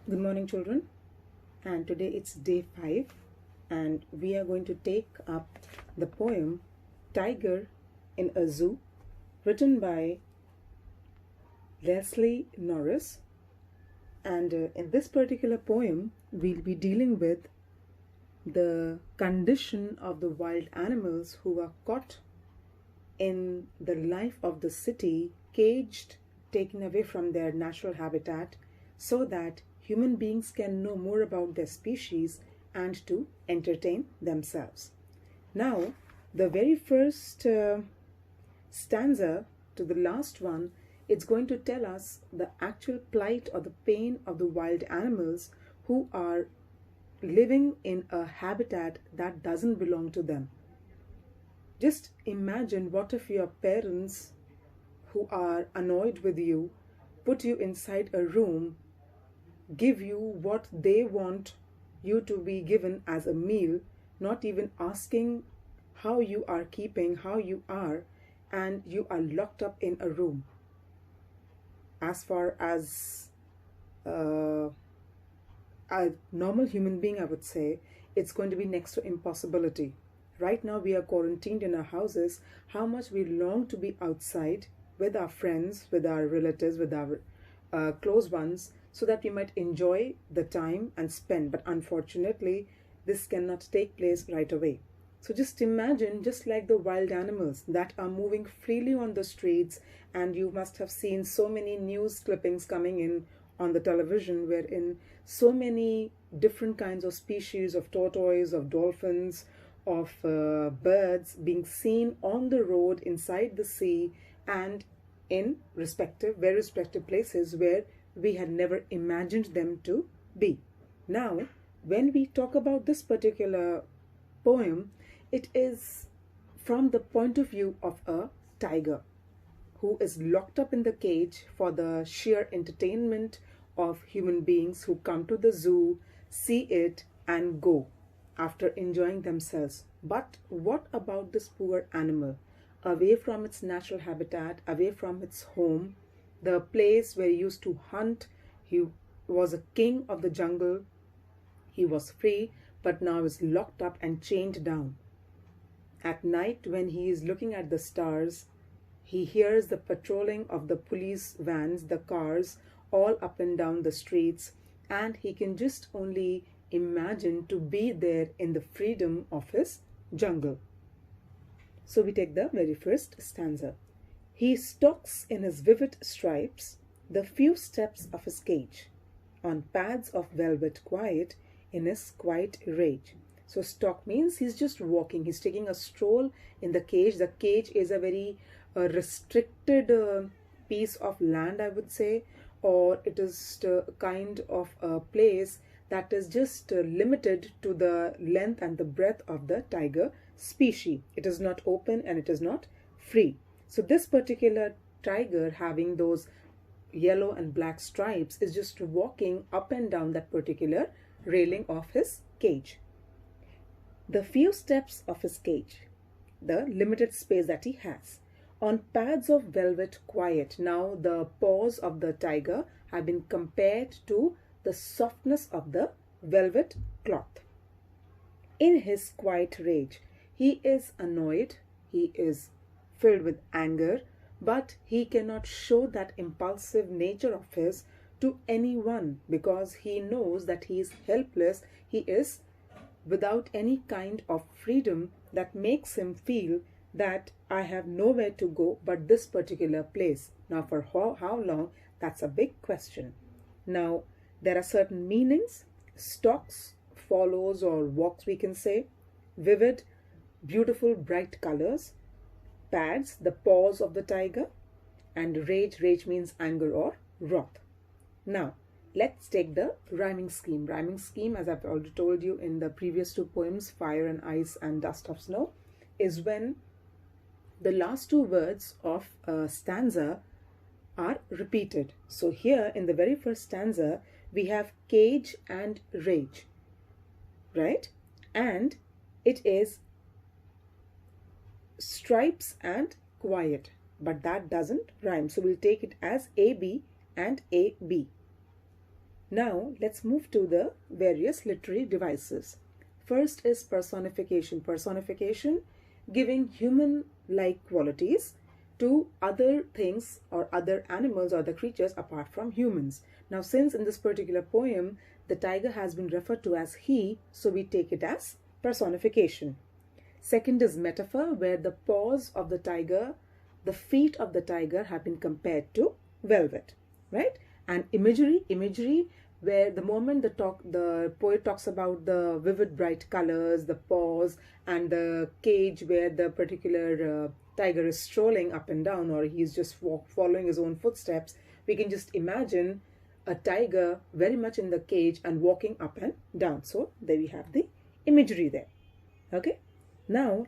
Good morning, children. And today it's day 5, and we are going to take up the poem Tiger in a Zoo, written by Leslie Norris. And in this particular poem, we'll be dealing with the condition of the wild animals who are caught in the life of the city, caged, taken away from their natural habitat, so that human beings can know more about their species and to entertain themselves. Now, the very first stanza to the last one, it's going to tell us the actual plight or the pain of the wild animals who are living in a habitat that doesn't belong to them. Just imagine, what if your parents who are annoyed with you put you inside a room, give you what they want you to be given as a meal, not even asking how you are keeping, how you are, and you are locked up in a room. As far as a normal human being, I would say, it's going to be next to impossibility. Right now we are quarantined in our houses. How much we long to be outside with our friends, with our relatives, with our close ones, so that we might enjoy the time and spend. But unfortunately, this cannot take place right away. So just imagine, just like the wild animals that are moving freely on the streets, and you must have seen so many news clippings coming in on the television wherein so many different kinds of species of tortoise, of dolphins, of birds being seen on the road, inside the sea, and in very respective places where we had never imagined them to be. Now, when we talk about this particular poem, it is from the point of view of a tiger who is locked up in the cage for the sheer entertainment of human beings who come to the zoo, see it, and go after enjoying themselves. But what about this poor animal? Away from its natural habitat, away from its home, the place where he used to hunt. He was a king of the jungle. He was free, but now is locked up and chained down. At night, when he is looking at the stars, he hears the patrolling of the police vans, the cars, all up and down the streets, and he can just only imagine to be there in the freedom of his jungle. So we take the very first stanza. He stalks in his vivid stripes the few steps of his cage, on pads of velvet quiet in his quiet rage. So stalk means he's just walking, he's taking a stroll in the cage. The cage is a very restricted piece of land, I would say, or it is a kind of a place that is just limited to the length and the breadth of the tiger species. It is not open and it is not free. So this particular tiger, having those yellow and black stripes, is just walking up and down that particular railing of his cage. The few steps of his cage, the limited space that he has, on pads of velvet quiet. Now the paws of the tiger have been compared to the softness of the velvet cloth. In his quiet rage, he is annoyed, he is filled with anger, but he cannot show that impulsive nature of his to anyone because he knows that he is helpless, he is without any kind of freedom that makes him feel that I have nowhere to go but this particular place. Now for how long, that's a big question. Now there are certain meanings. Stalks, follows or walks, we can say. Vivid, beautiful, bright colors. Pads, the paws of the tiger. And rage means anger or wrath. Now let's take the rhyming scheme. Rhyming scheme, as I've already told you in the previous two poems, Fire and Ice and Dust of Snow, is when the last two words of a stanza are repeated. So here in the very first stanza, we have cage and rage, right? And it is stripes and quiet, but that doesn't rhyme. So we'll take it as AB and AB. Now let's move to the various literary devices. First is personification. Personification, giving human-like qualities to other things or other animals or other creatures apart from humans. Now, since in this particular poem the tiger has been referred to as he, so we take it as personification. Second is metaphor, where the paws of the tiger, the feet of the tiger have been compared to velvet, right? And imagery, where the moment the poet talks about the vivid bright colors, the paws, and the cage where the particular tiger is strolling up and down, or he's just following his own footsteps, we can just imagine a tiger very much in the cage and walking up and down. So there we have the imagery there. Okay, now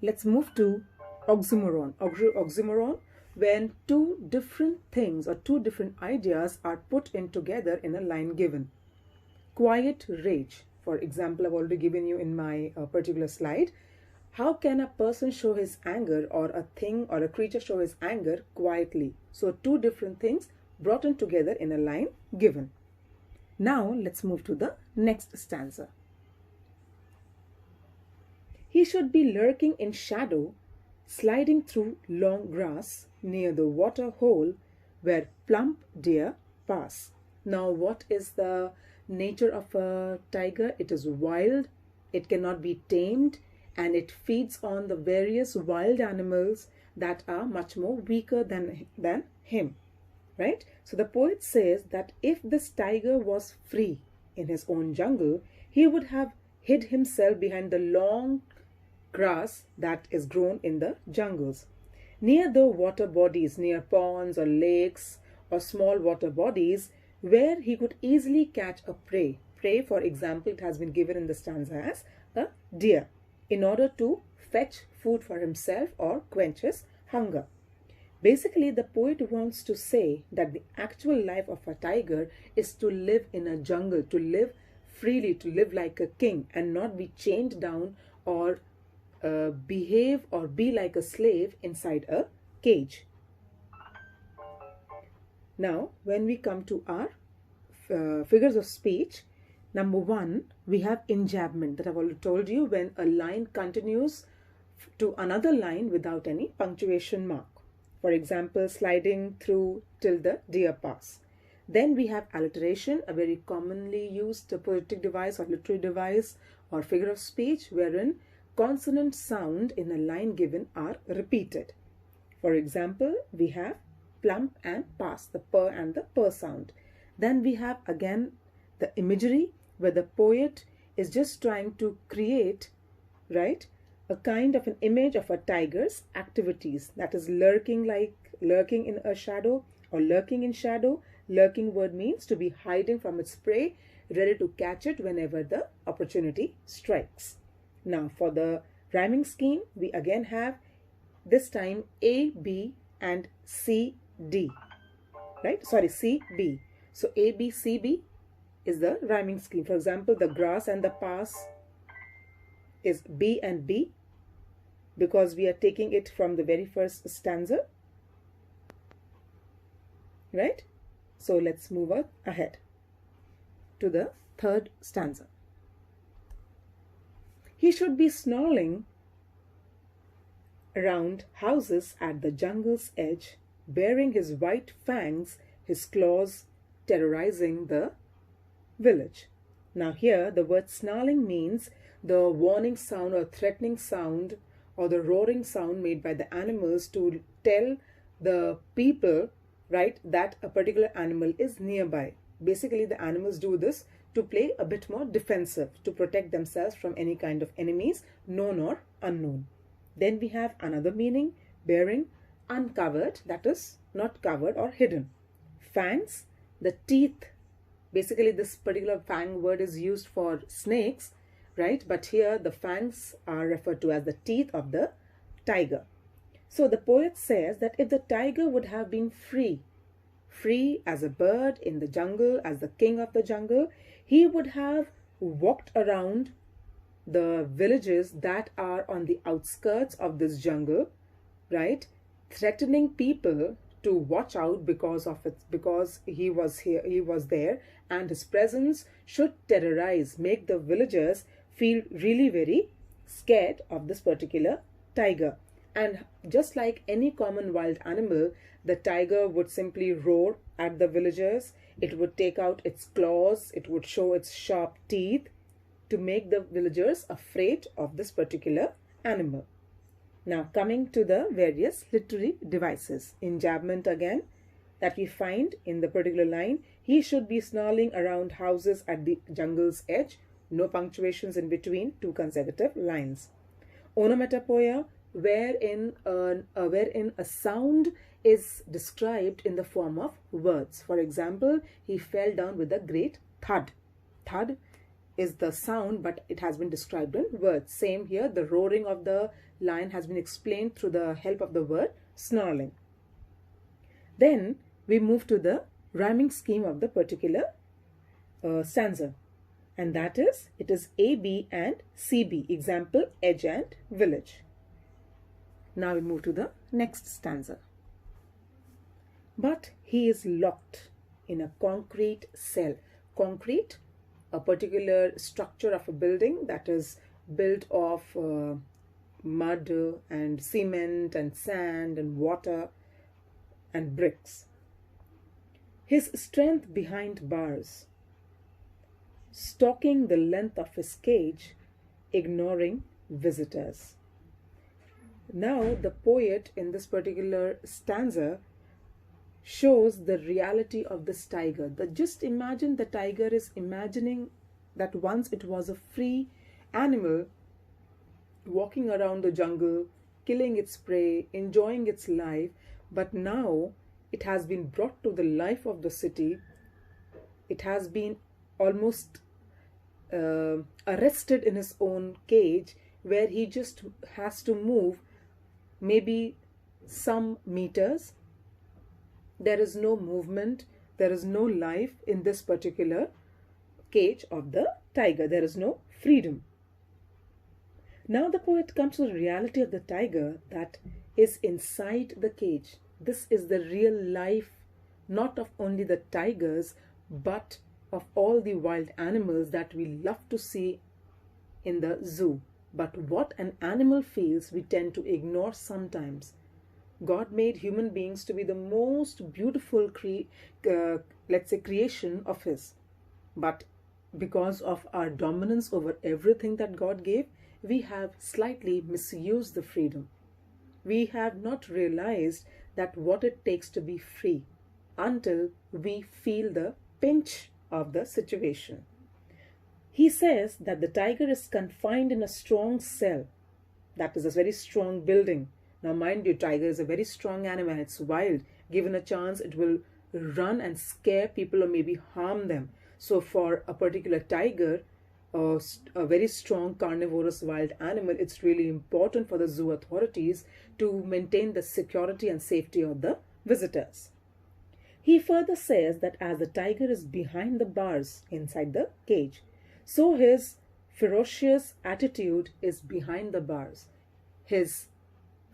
let's move to oxymoron. Oxymoron, when two different things or two different ideas are put in together in a line given. Quiet rage, for example, I've already given you in my particular slide. How can a person show his anger, or a thing or a creature show his anger quietly? So two different things brought in together in a line given. Now let's move to the next stanza. He should be lurking in shadow, sliding through long grass near the water hole where plump deer pass. Now, what is the nature of a tiger? It is wild, it cannot be tamed, and it feeds on the various wild animals that are much more weaker than him, right? So the poet says that if this tiger was free in his own jungle, he would have hid himself behind the long grass that is grown in the jungles. Near the water bodies, near ponds or lakes or small water bodies, where he could easily catch a prey. Prey, for example, it has been given in the stanza as a deer, in order to fetch food for himself or quench his hunger. Basically, the poet wants to say that the actual life of a tiger is to live in a jungle, to live freely, to live like a king and not be chained down or behave or be like a slave inside a cage. Now, when we come to our figures of speech, number one, we have enjambment, that I've already told you, when a line continues to another line without any punctuation mark. For example, sliding through till the deer pass. Then we have alliteration, a very commonly used poetic device or literary device or figure of speech, wherein consonant sound in a line given are repeated. For example, we have plump and pass, the per and the per sound. Then we have again the imagery, where the poet is just trying to create, right, a kind of an image of a tiger's activities, that is lurking in a shadow or lurking in shadow. Lurking word means to be hiding from its prey, ready to catch it whenever the opportunity strikes. Now, for the rhyming scheme, we again have this time A, B and C, D, right? Sorry, C, B. So A, B, C, B is the rhyming scheme. For example, the grass and the pass is B and B, because we are taking it from the very first stanza, right? So let's move ahead to the third stanza. He should be snarling around houses at the jungle's edge, baring his white fangs, his claws terrorizing the village. Now here the word snarling means the warning sound or threatening sound or the roaring sound made by the animals to tell the people, right, that a particular animal is nearby. Basically, the animals do this to play a bit more defensive, to protect themselves from any kind of enemies, known or unknown. Then we have another meaning, bearing, uncovered, that is not covered or hidden. Fangs, the teeth. Basically, this particular fang word is used for snakes, right? But here the fangs are referred to as the teeth of the tiger. So the poet says that if the tiger would have been free as a bird in the jungle, as the king of the jungle, he would have walked around the villages that are on the outskirts of this jungle, right, threatening people to watch out because he was there, and his presence should terrorize, make the villagers feel really very scared of this particular tiger. And just like any common wild animal, the tiger would simply roar at the villagers. It would take out its claws, it would show its sharp teeth to make the villagers afraid of this particular animal. Now, coming to the various literary devices. Enjambment again that we find in the particular line. He should be snarling around houses at the jungle's edge. No punctuations in between two consecutive lines. Onomatopoeia, wherein a sound is described in the form of words. For example, he fell down with a great thud. Thud is the sound, but it has been described in words. Same here, the roaring of the lion has been explained through the help of the word snarling. Then we move to the rhyming scheme of the particular stanza, and that is, it is A, B and CB. Example, edge and village. Now we move to the next stanza. But he is locked in a concrete cell. Concrete, a particular structure of a building that is built of mud and cement and sand and water and bricks. His strength behind bars, stalking the length of his cage, ignoring visitors. Now the poet in this particular stanza shows the reality of this tiger. Just imagine the tiger is imagining that once it was a free animal walking around the jungle, killing its prey, enjoying its life, but now it has been brought to the life of the city. It has been almost arrested in his own cage, where he just has to move maybe some meters. There is no movement, there is no life in this particular cage of the tiger. There is no freedom. Now the poet comes to the reality of the tiger that is inside the cage. This is the real life, not of only the tigers, but of all the wild animals that we love to see in the zoo. But what an animal feels, we tend to ignore sometimes. God made human beings to be the most beautiful creation of his. But because of our dominance over everything that God gave, we have slightly misused the freedom. We have not realized that what it takes to be free until we feel the pinch of the situation. He says that the tiger is confined in a strong cell. That is a very strong building. Now mind you, tiger is a very strong animal. It's wild. Given a chance, it will run and scare people or maybe harm them. So for a particular tiger, a very strong carnivorous wild animal, it's really important for the zoo authorities to maintain the security and safety of the visitors. He further says that as the tiger is behind the bars inside the cage, so his ferocious attitude is behind the bars. His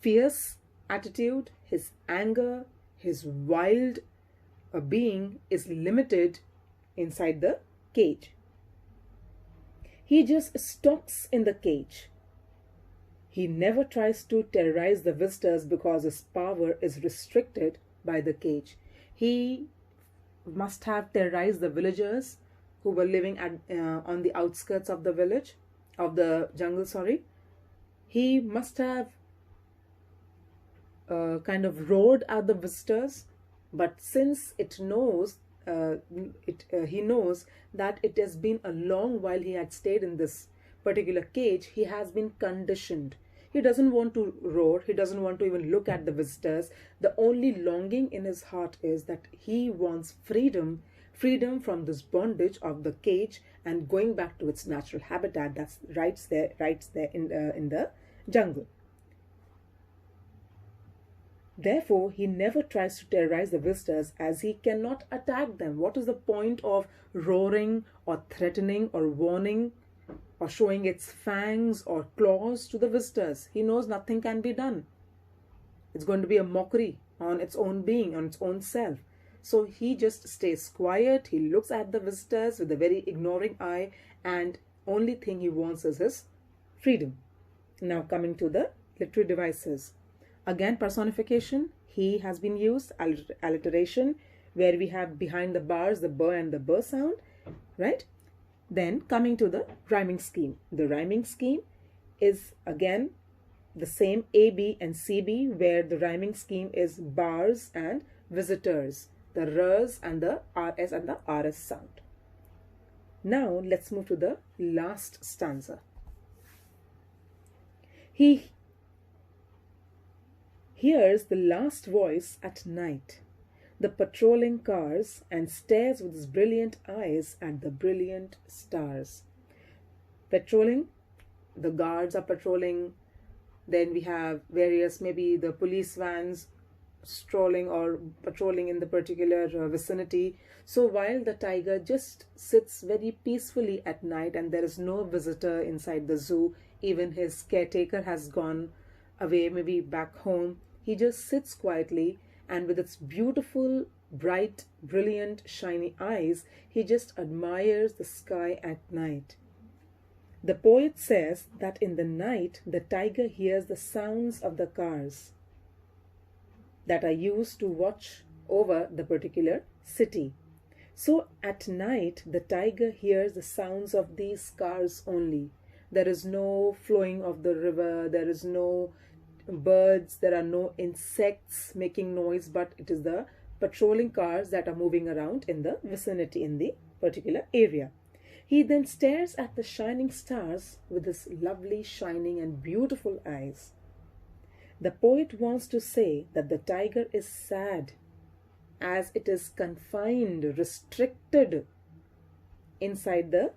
fierce attitude, his anger, his wild being is limited inside the cage. He just stalks in the cage. He never tries to terrorize the visitors because his power is restricted by the cage. He must have terrorized the villagers who were living on the outskirts of the village, of the jungle, sorry. He must have kind of roared at the visitors, but since it knows, he knows that it has been a long while he had stayed in this particular cage, he has been conditioned. He doesn't want to roar, he doesn't want to even look at the visitors. The only longing in his heart is that he wants freedom, freedom from this bondage of the cage and going back to its natural habitat that's right there in the jungle. Therefore, he never tries to terrorize the visitors as he cannot attack them. What is the point of roaring or threatening or warning or showing its fangs or claws to the visitors? He knows nothing can be done. It's going to be a mockery on its own being, on its own self. So he just stays quiet. He looks at the visitors with a very ignoring eye, and only thing he wants is his freedom. Now coming to the literary devices. Again, personification. He has been used. Alliteration, where we have behind the bars the b and the b sound, right? Then coming to the rhyming scheme. The rhyming scheme is again the same AB and CB, where the rhyming scheme is bars and visitors, the rs and the rs and the rs sound. Now let's move to the last stanza. He hears the last voice at night, the patrolling cars, and stares with his brilliant eyes at the brilliant stars. Patrolling, the guards are patrolling. Then we have various, maybe the police vans strolling or patrolling in the particular vicinity. So while the tiger just sits very peacefully at night and there is no visitor inside the zoo, even his caretaker has gone away, maybe back home, he just sits quietly, and with its beautiful, bright, brilliant, shiny eyes, he just admires the sky at night. The poet says that in the night, the tiger hears the sounds of the cars that are used to watch over the particular city. So at night, the tiger hears the sounds of these cars only. There is no flowing of the river, there is no birds, there are no insects making noise, but it is the patrolling cars that are moving around in the vicinity, in the particular area. He then stares at the shining stars with his lovely, shining and beautiful eyes. The poet wants to say that the tiger is sad as it is confined, restricted inside the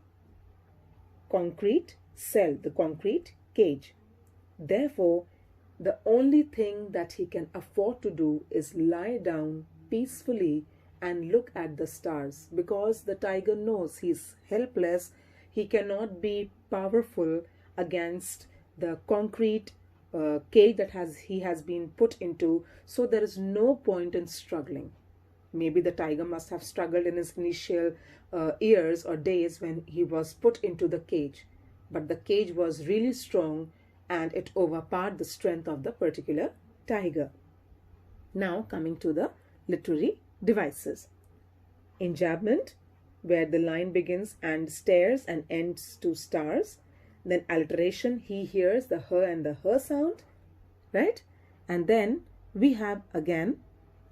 concrete cell, the concrete cage. Therefore, the only thing that he can afford to do is lie down peacefully and look at the stars, because the tiger knows he's helpless. He cannot be powerful against the concrete cage that he has been put into. So there is no point in struggling. Maybe the tiger must have struggled in his initial years or days when he was put into the cage, but the cage was really strong and it overpowered the strength of the particular tiger. Now coming to the literary devices. Enjambment, where the line begins and stares and ends to stars. Then alliteration, he hears the her and the her sound, right? And then we have again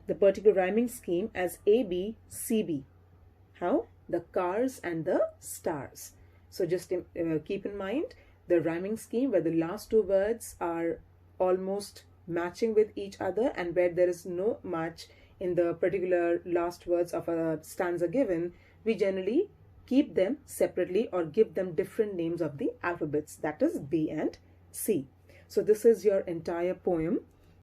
the particular rhyming scheme as AB, CB. How? The cars and the stars. So just keep in mind the rhyming scheme where the last two words are almost matching with each other, and where there is no match in the particular last words of a stanza given, we generally keep them separately or give them different names of the alphabets, that is B and C. So this is your entire poem.